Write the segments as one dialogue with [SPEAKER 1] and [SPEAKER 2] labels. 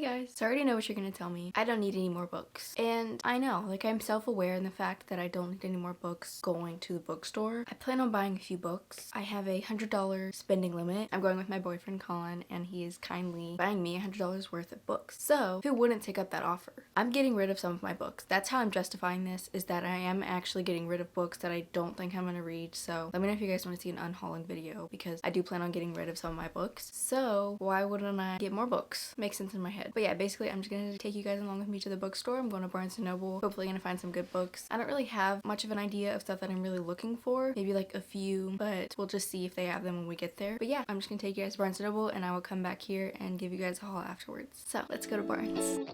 [SPEAKER 1] guys, so I already know what you're gonna tell me. I don't need any more books. And I know, like, I'm self-aware in the fact that I don't need any more books going to the bookstore. I plan on buying a few books. I have a $100 spending limit. I'm going with my boyfriend Colin, and he is kindly buying me $100 worth of books. So who wouldn't take up that offer? I'm getting rid of some of my books. That's how I'm justifying this, is that I am actually getting rid of books that I don't think I'm gonna read. So let me know if you guys want to see an unhauling video, because I do plan on getting rid of some of my books. So why wouldn't I get more books? Makes sense in my head. But yeah, basically I'm just gonna take you guys along with me to the bookstore. I'm going to Barnes & Noble, hopefully gonna find some good books. I don't really have much of an idea of stuff that I'm really looking for, maybe like a few, but we'll just see if they have them when we get there. But yeah, I'm just gonna take you guys to Barnes & Noble, and I will come back here and give you guys a haul afterwards. So let's go to Barnes.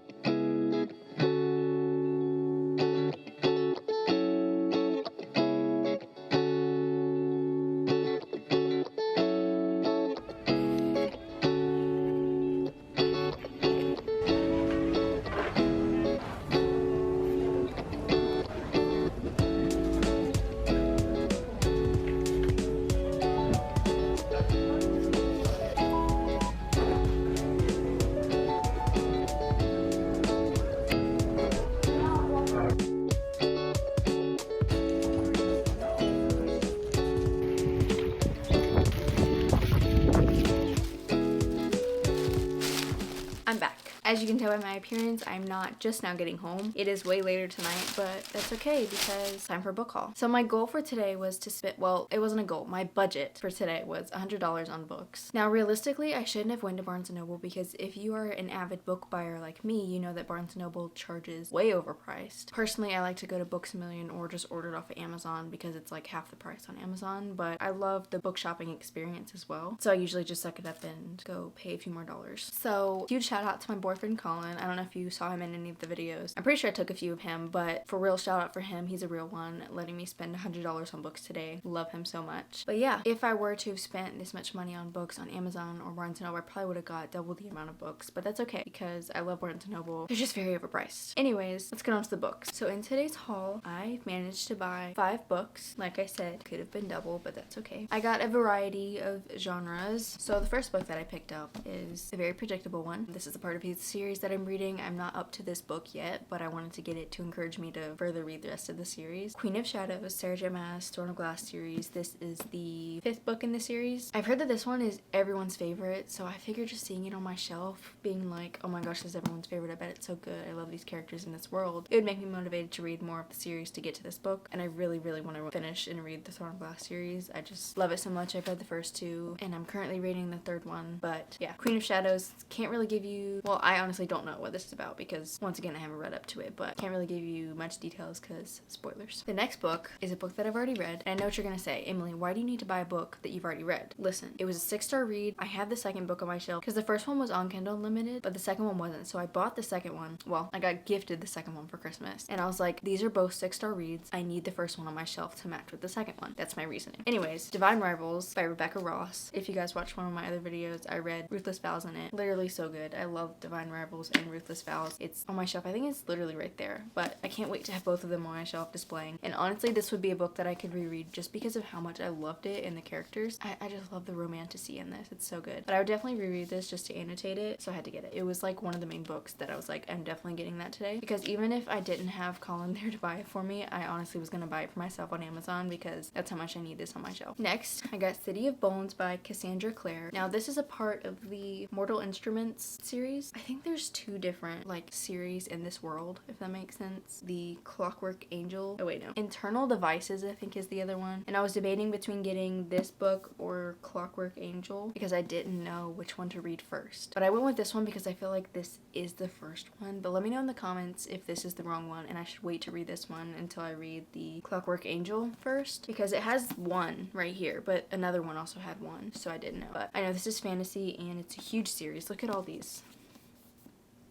[SPEAKER 1] I'm back. As you can tell by my appearance, I'm not just now getting home. It is way later tonight, but that's okay because it's time for a book haul. So my goal for today was to spend, well, it wasn't a goal. My budget for today was $100 on books. Now, realistically, I shouldn't have went to Barnes & Noble, because if you are an avid book buyer like me, you know that Barnes & Noble charges way overpriced. Personally, I like to go to Books A Million or just order it off of Amazon because it's like half the price on Amazon, but I love the book shopping experience as well. So I usually just suck it up and go pay a few more dollars. So huge shout out to my boyfriend Colin. I don't know if you saw him in any of the videos. I'm pretty sure I took a few of him, but for real, shout out for him. He's a real one, letting me spend $100 on books today. Love him so much. But yeah, if I were to have spent this much money on books on Amazon or Barnes & Noble, I probably would have got double the amount of books, but that's okay because I love Barnes & Noble. They're just very overpriced. Anyways, let's get on to the books. So in today's haul, I managed to buy 5 books. Like I said, could have been double, but that's okay. I got a variety of genres. So the first book that I picked up is a very predictable one. This is a part of his series that I'm reading. I'm not up to this book yet, but I wanted to get it to encourage me to further read the rest of the series. Queen of Shadows, Sarah J. Maas, Throne of Glass series. This is the 5th book in the series. I've heard that this one is everyone's favorite, so I figured just seeing it on my shelf, being like, oh my gosh, this is everyone's favorite. I bet it's so good. I love these characters in this world. It would make me motivated to read more of the series to get to this book, and I really, really want to finish and read the Throne of Glass series. I just love it so much. I've read the first 2, and I'm currently reading the 3rd one, but yeah. Queen of Shadows can't really give you, well, I honestly don't know what this is about because once again I haven't read up to it, but can't really give you much details because spoilers. The next book is a book that I've already read, and I know what you're gonna say, Emily, why do you need to buy a book that you've already read? Listen, it was a 6-star read. I have the second book on my shelf because the first one was on Kindle Unlimited, but the second one wasn't, so I bought the second one. Well, I got gifted the second one for Christmas, and I was like, these are both 6-star reads. I need the first one on my shelf to match with the second one. That's my reasoning. Anyways, Divine Rivals by Rebecca Ross. If you guys watched one of my other videos, I read Ruthless Vows in it. Literally so good. I love Divine Rivals and Ruthless Vows. It's on my shelf. I think it's literally right there, but I can't wait to have both of them on my shelf displaying. And honestly, this would be a book that I could reread just because of how much I loved it and the characters. I just love the romantasy in this. It's so good. But I would definitely reread this just to annotate it, so I had to get it. It was like one of the main books that I was like, I'm definitely getting that today, because even if I didn't have Colin there to buy it for me, I honestly was gonna buy it for myself on Amazon because that's how much I need this on my shelf. Next, I got City of Bones by Cassandra Clare. Now, this is a part of the Mortal Instruments series. I think there's 2 different like series in this world, if that makes sense. The Clockwork Angel, oh wait, no, Internal Devices I think is the other one, and I was debating between getting this book or Clockwork Angel because I didn't know which one to read first, but I went with this one because I feel like this is the first one. But let me know in the comments if this is the wrong one and I should wait to read this one until I read the Clockwork Angel first, because it has one right here, but another one also had one, so I didn't know. But I know this is fantasy and it's a huge series. Look at all these.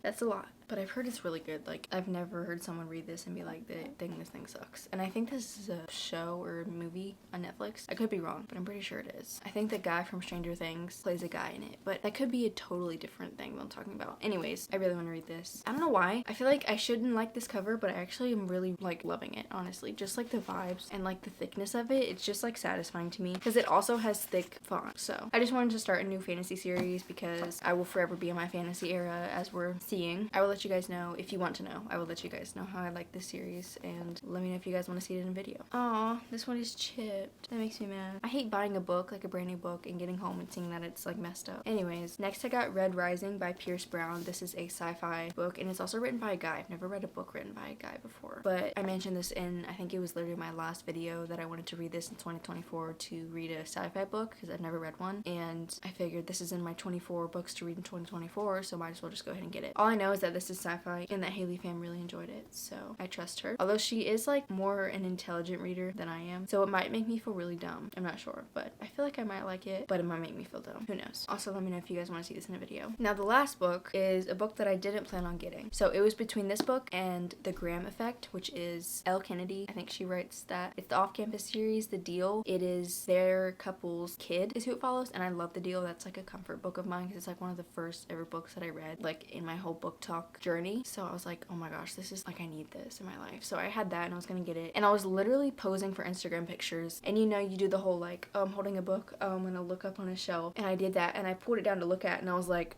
[SPEAKER 1] That's a lot. but I've heard it's really good. Like, I've never heard someone read this and be like, this thing sucks. And I think this is a show or a movie on Netflix. I could be wrong, but I'm pretty sure it is. I think the guy from Stranger Things plays a guy in it, but that could be a totally different thing that I'm talking about. Anyways, I really want to read this. I don't know why. I feel like I shouldn't like this cover, but I actually am really like loving it, honestly. Just like the vibes and like the thickness of it, it's just like satisfying to me because it also has thick font. So I just wanted to start a new fantasy series because I will forever be in my fantasy era, as we're seeing. I will let you guys know if you want to know. I will let you guys know how I like this series, and let me know if you guys want to see it in a video. Aw, this one is chipped. That makes me mad. I hate buying a book, like a brand new book, and getting home and seeing that it's like messed up. Anyways, next I got Red Rising by Pierce Brown. This is a sci-fi book, and it's also written by a guy. I've never read a book written by a guy before, but I mentioned this in, I think it was literally my last video, that I wanted to read this in 2024 to read a sci-fi book because I've never read one, and I figured this is in my 24 books to read in 2024, so might as well just go ahead and get it. All I know is that this is sci-fi and that Haley Pham really enjoyed it, so I trust her. Although she is like more an intelligent reader than I am, so it might make me feel really dumb. I'm not sure, but I feel like I might like it, but it might make me feel dumb. Who knows? Also, let me know if you guys want to see this in a video. Now, the last book is a book that I didn't plan on getting. So it was between this book and The Graham Effect, which is Elle Kennedy. I think she writes that. It's the off-campus series, The Deal. It is their couple's kid is who it follows, and I love The Deal. That's like a comfort book of mine because it's like one of the first ever books that I read like in my whole book talk journey. So I was like, oh my gosh, this is like, I need this in my life. So I had that and I was gonna get it, and I was literally posing for Instagram pictures, and you know, you do the whole like, oh, I'm holding a book, oh, I'm gonna look up on a shelf, and I did that, and I pulled it down to look at, and I was like,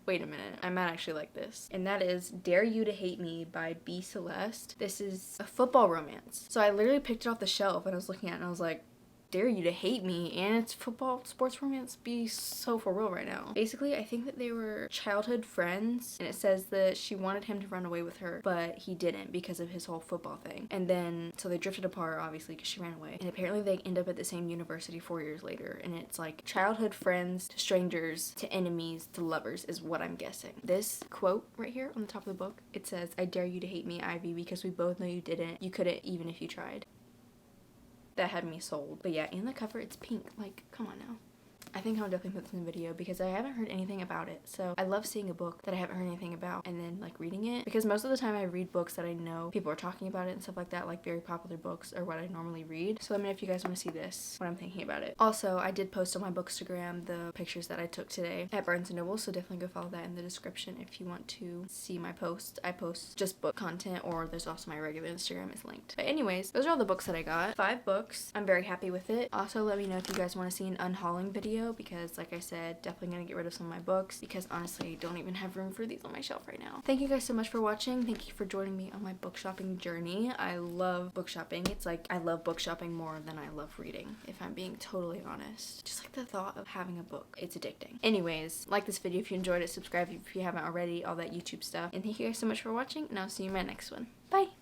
[SPEAKER 1] wait a minute, I might actually like this. And that is Dare You to Hate Me by B. Celeste. This is a football romance. So I literally picked it off the shelf and I was looking at it and I was like, Dare You to Hate Me, and it's football sports romance. Be so for real right now. Basically, I think that they were childhood friends, and it says that she wanted him to run away with her, but he didn't because of his whole football thing. And then so they drifted apart, obviously, because she ran away, and apparently they end up at the same university 4 years later, and it's like childhood friends to strangers to enemies to lovers is what I'm guessing. This quote right here on the top of the book, it says, I dare you to hate me, Ivy, because we both know you didn't. You couldn't even if you tried. That had me sold. But yeah, in the cover it's pink. Like, come on now. I think I'll definitely put this in the video because I haven't heard anything about it. So I love seeing a book that I haven't heard anything about and then like reading it, because most of the time I read books that I know people are talking about it and stuff like that, like very popular books are what I normally read. So let me know if you guys want to see this when I'm thinking about it. Also, I did post on my Bookstagram the pictures that I took today at Barnes & Noble, so definitely go follow that in the description if you want to see my post. I post just book content, or there's also my regular Instagram is linked. But anyways, those are all the books that I got. 5 books. I'm very happy with it. Also, let me know if you guys want to see an unhauling video, because like I said, definitely gonna get rid of some of my books because honestly I don't even have room for these on my shelf right now. Thank you guys so much for watching. Thank you for joining me on my book shopping journey. I love book shopping. It's like I love book shopping more than I love reading, if I'm being totally honest. Just like the thought of having a book, it's addicting. Anyways, like this video if you enjoyed it, subscribe if you haven't already, all that YouTube stuff, and thank you guys so much for watching, and I'll see you in my next one. Bye!